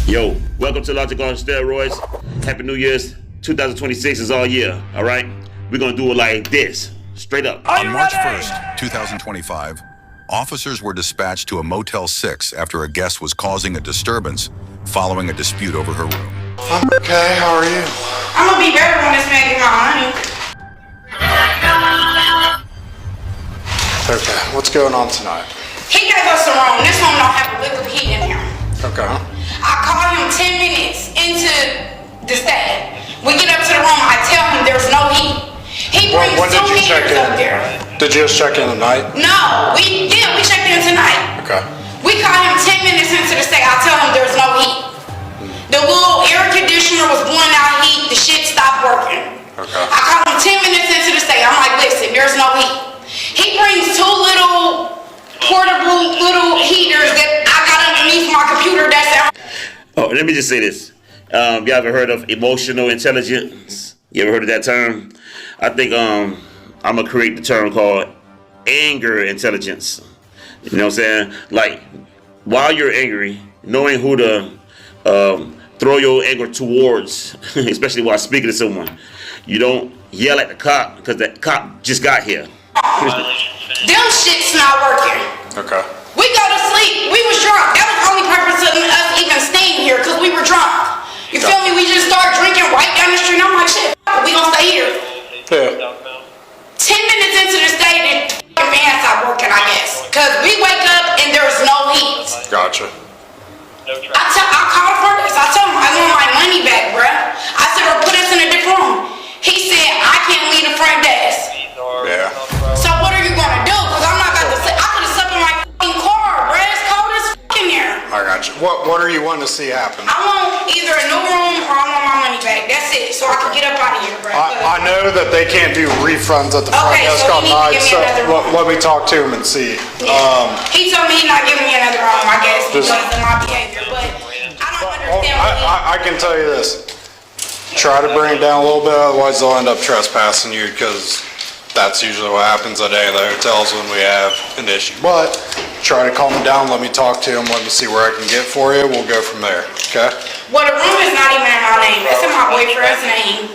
Yo, welcome to Logic on Steroids. Happy New Year's. 2026 is all year, all right? We're gonna do it like this, straight up. On March 1st, 2025, officers were dispatched to a Motel 6 after a guest was causing a disturbance following a dispute over her room. I'm okay, how are you? I'm gonna be better when this man get my money. Okay, what's going on tonight? He gave us the room. This one don't have a lick of heat in here. Okay. I call him 10 minutes into the stay. We get up to the room, I tell him there's no heat. He brings When did two you check heaters in? up there. Did you just check in tonight? No, we checked in tonight. Okay. We call him 10 minutes into the stay. I tell him there's no heat. The little air conditioner was blowing out heat. The shit stopped working. Okay. I call him 10 minutes into the stay. I'm like, listen, there's no heat. He brings two little portable little heaters that I got underneath my computer. Oh, let me just say this. You ever heard of emotional intelligence? You ever heard of that term? I think I'm gonna create the term called anger intelligence. You know what I'm saying? Like, while you're angry, knowing who to throw your anger towards, especially while speaking to someone. You don't yell at the cop because the cop just got here. Them shit's not working. Okay. We go to sleep. We was drunk. That was the only purpose of us even staying here, because we were drunk. You feel me? We just started drinking right down the street. I'm like, shit, we gonna stay here. Yeah. 10 minutes into the stay, the fan stopped working, I guess. Because we wake up and there's no heat. Gotcha. I called for this. I told him I want my money back, bruh. I said, or put us in a different room. He said, I can't leave the front desk. Yeah. So what are you gonna do? Because I'm not about to say, I could have slept in my fucking car, bruh. It's cold as in here. I got you. What are you wanting to see happen? I want either a new room or I want my money back. That's it. So I can get up out of here, bruh. I know that they can't do refunds at the front desk so all he night, needs to give me so another room. let me talk to him and see. He told me he's not giving me another room, I guess, Just- because of my behavior. But I don't understand I can tell you this. Try to bring it down a little bit, otherwise they'll end up trespassing you, because that's usually what happens at any of the hotels when we have an issue. But try to calm him down, let me talk to him, let me see where I can get for you, we'll go from there, okay? Well, the room is not even in my name. It's in my boyfriend's name.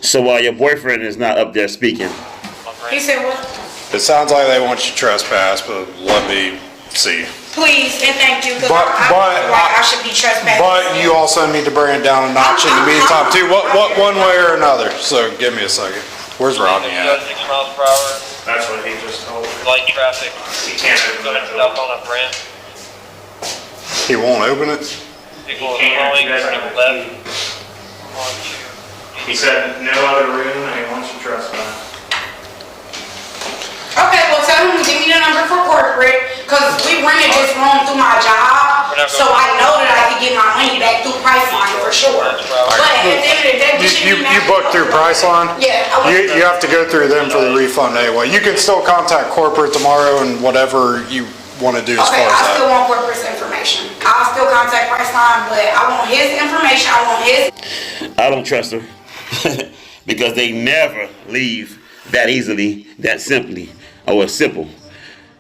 So while your boyfriend is not up there speaking, He said, what? It sounds like they want you to trespass, but let me see. Please and thank you, because But- I feel like I should be trespassing. But you also need to bring it down a notch in the meantime too, what one way or another, so give me a second. Where's Rodney at? 6 miles per hour, That's what he just told me. light traffic, He can't open that door. stuff on a ramp, He won't open it? people He can't, flowing, he doesn't have turning a left. key. On He said no other room and he wants you trespass. Okay, well, tell him to give me the number for corporate, because we rented this room through my job, so I know that I could get my money back through Priceline for sure. But at the end of the day, we should be You booked through Priceline? Yeah, I went You have to go through them for the refund anyway. You can still contact corporate tomorrow and whatever you want to do as far Okay, as I still that. want corporate's information. I'll still contact Priceline, but I want his information, I want his. I don't trust her because they never leave that easily, that simply, or simple.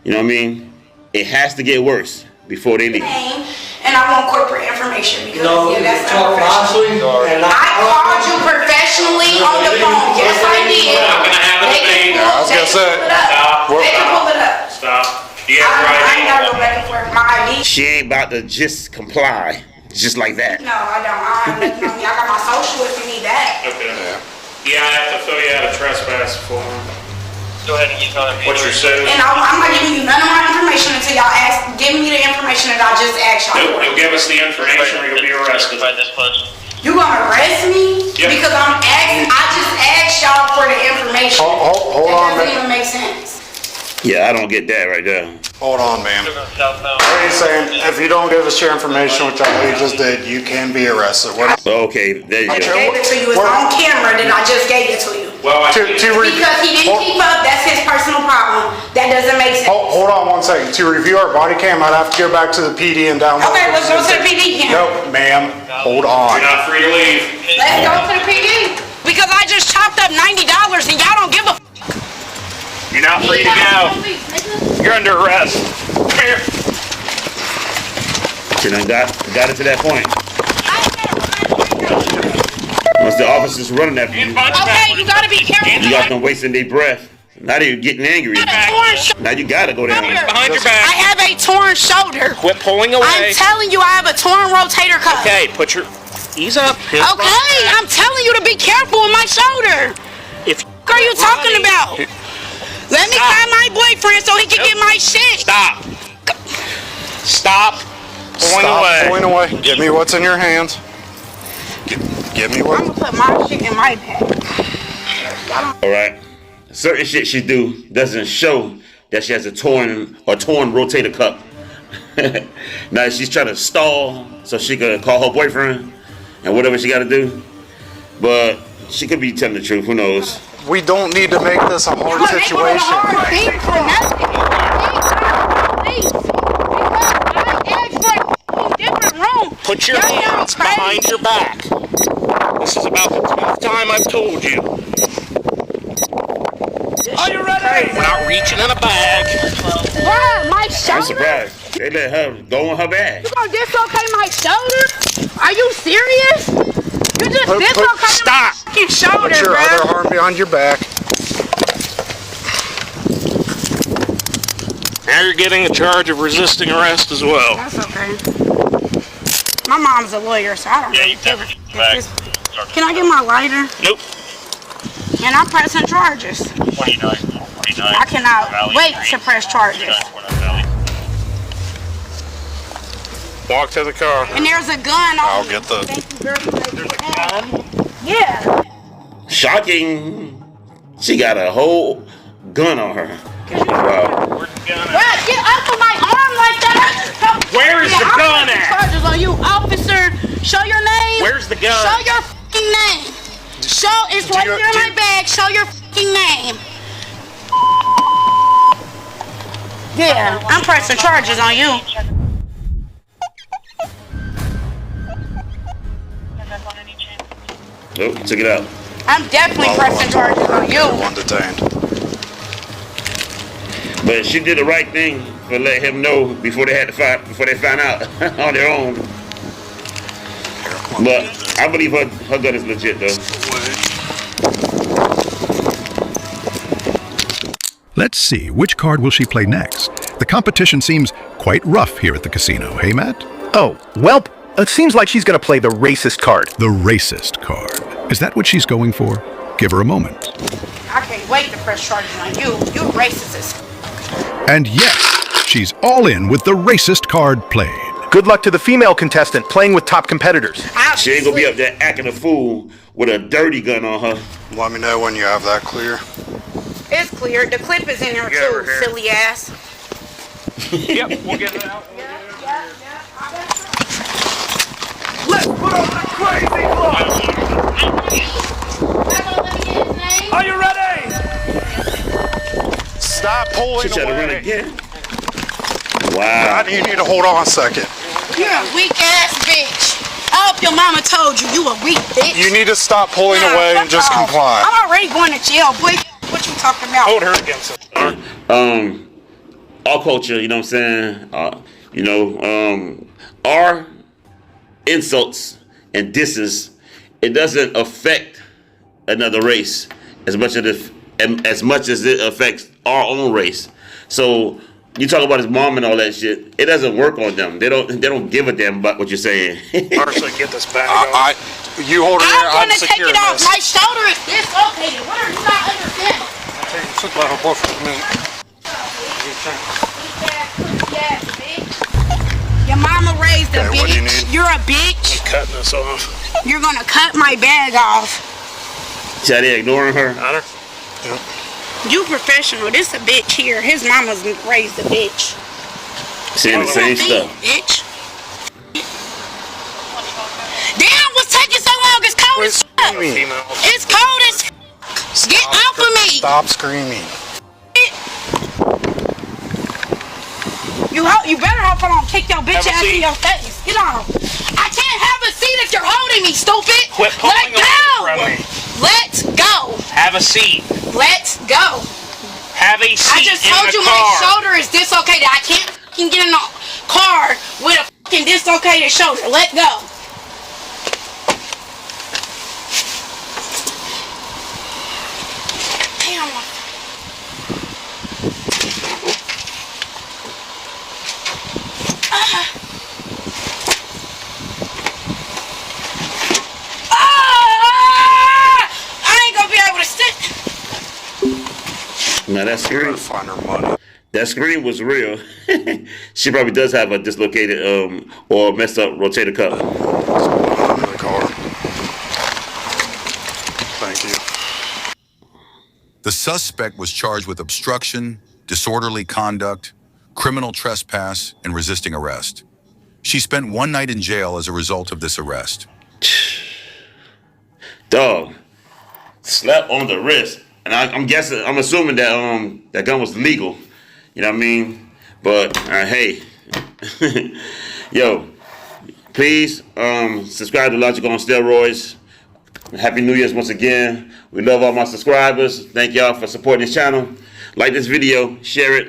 You know what I mean? It has to get worse before they leave. Name, and I want corporate information because No, yeah, you that's talk unprofessional. nicely, and I called you professionally on the phone. Yes, I did. Not gonna have a They can debate. pull- I was they gonna can say, pull it up. stop. They can pull it up. Stop. Do you I have your ain't gotta go ID? back and forth. My ID. She ain't about to just comply, just like that. No, I don't. I ain't nothing on me. I got my social if you need that. Okay. Yeah, I have to fill you out a trespass form. Go ahead and use on it. What's your social? And I'm not giving you none of my information until y'all give me the information that I just asked y'all Nope, for. you'll give us the information or you'll be arrested. By this person. You gonna arrest me? Yeah. Because I just asked y'all for the information. Hold on, That doesn't man. even make sense. Yeah, I don't get that right there. Hold on, ma'am. Still going southbound. What are you saying? If you don't give us your information, which I know you just did, you can be arrested. Okay, there you I go. gave it to you. It's on camera that I just gave it to you. Well, I To re- Because he didn't keep up, that's his personal problem. That doesn't make sense. Hold on one second. To review our body cam, I'd have to go back to the PD and download. Okay, let's go to the PD camera. Nope, ma'am. Hold on. you're not free to leave. Let's go to the PD. Because I just chopped up $90 and y'all don't give a You're not free to go. You're under arrest. Come here. She done got it to that point. Once the officers running after you, Okay, you gotta be careful. you got them wasting their breath. Now they're getting angry. Now you gotta go down. Behind your back. I have a torn shoulder. Quit pulling away. I'm telling you, I have a torn rotator cuff. Okay, put your... Ease up. Okay, I'm telling you to be careful with my shoulder. If What are you talking about? Let me find my boyfriend so he can get my shit. Stop. Stop pulling Stop away. pulling away. Give me what's in your hands. Give me I'm what. gonna put my shit in my bag. All right. Certain shit she do doesn't show that she has a torn rotator cuff. Now she's trying to stall so she could call her boyfriend and whatever she got to do. But she could be telling the truth. Who knows? We don't need to make this a hard situation. Put your hands behind your back. This is about the 10th time I've told you. Are you ready? We're not reaching in a bag. Yeah, my I'm shoulder. surprised. They let her go in her bag. You gonna dislocate my shoulder? Are you serious? You just dislocated my Stop. fucking shoulder, Put your bro. other arm behind your back. Now you're getting a charge of resisting arrest as well. That's okay. My mom's a lawyer, so I don't Yeah, really you give never a- get back. Can I get my lighter? Nope. And I'm pressing charges. 29. I cannot wait to press charges. Walk to the car. And there's a gun on I'll me. get the. Thank you very much. There's a gun? Yeah. Shocking. She got a whole gun on her. Wow. Where's the gun Bruh, at? get off of my arm like that. Where is the I'm gun pressing at? charges on you, officer. Show your name. Where's the gun? Show your fucking name. It's right there in my bag. Show your fucking name. Yeah, I'm pressing charges on you. Nope, took it out. I'm definitely pressing charges on you. One detained. But she did the right thing for letting him know before they found out on their own. But I believe her gun is legit though. Let's see, which card will she play next? The competition seems quite rough here at the casino, hey Matt? Oh, well, it seems like she's gonna play the racist card. The racist card. Is that what she's going for? Give her a moment. I can't wait to press charges on you. You racist. And yes, she's all in with the racist card played. Good luck to the female contestant playing with top competitors. She ain't gonna be up there acting a fool with a dirty gun on her. Let me know when you have that clear. It's clear. The clip is in there Yeah, too, we're here. silly ass. Yep, we'll get it out. Let's put on the crazy look! Are you ready? Stop pulling She tried to run away. again. Wow. God, you need to hold on a second. You're a weak ass bitch. I hope your mama told you you a weak bitch. You need to stop pulling Nah, away fuck and just off. comply. I'm already going to jail, boy. What you talking about? Hold her against it. Our culture, you know what I'm saying? Our insults and disses, it doesn't affect another race as much as it affects our own race. So you talk about his mom and all that shit. It doesn't work on them. They don't give a damn about what you're saying. Marcia, get this back off. You hold it there. I'm I'm going to take securing it off. this. My shoulder is dislocated. What are you not understanding? Your mama raised a Okay, what do you bitch. need? You're a bitch. Cutting this off. You're gonna cut my bag off. So they ignoring her. Honor? You professional. This a bitch here. His mama's raised a bitch. Saying the same stuff. Bitch. Damn, what's taking so long? It's cold as fuck. Female. It's cold as fuck. Get off of me. Stop screaming. You better hope I don't kick your bitch Have a ass in seat. your face. Get off. I can't have a seat if you're holding me, stupid. Quit Let pulling away from go. me. Let's go. Have a seat. Let's go. Have a seat I just in told the you car. my shoulder is dislocated. I can't fucking get in a car with a fucking fucking dislocated shoulder. Let go. Damn. I ain't gonna be able to sit. Now that screen, Find her money. that screen was real. She probably does have a dislocated or messed up rotator cuff. Under the car. Thank you. The suspect was charged with obstruction, disorderly conduct, criminal trespass, and resisting arrest. She spent 1 night in jail as a result of this arrest. Dog, slap on the wrist, and I'm assuming that that gun was legal. You know what I mean? But hey, yo, please subscribe to Logic on Steroids. Happy New Year's once again. We love all my subscribers. Thank y'all for supporting this channel. Like this video, share it.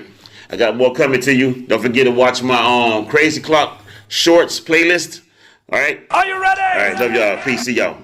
I got more coming to you. Don't forget to watch my Crazy Clock Shorts playlist. All right. Are you ready? All right. Love y'all. Peace. See y'all.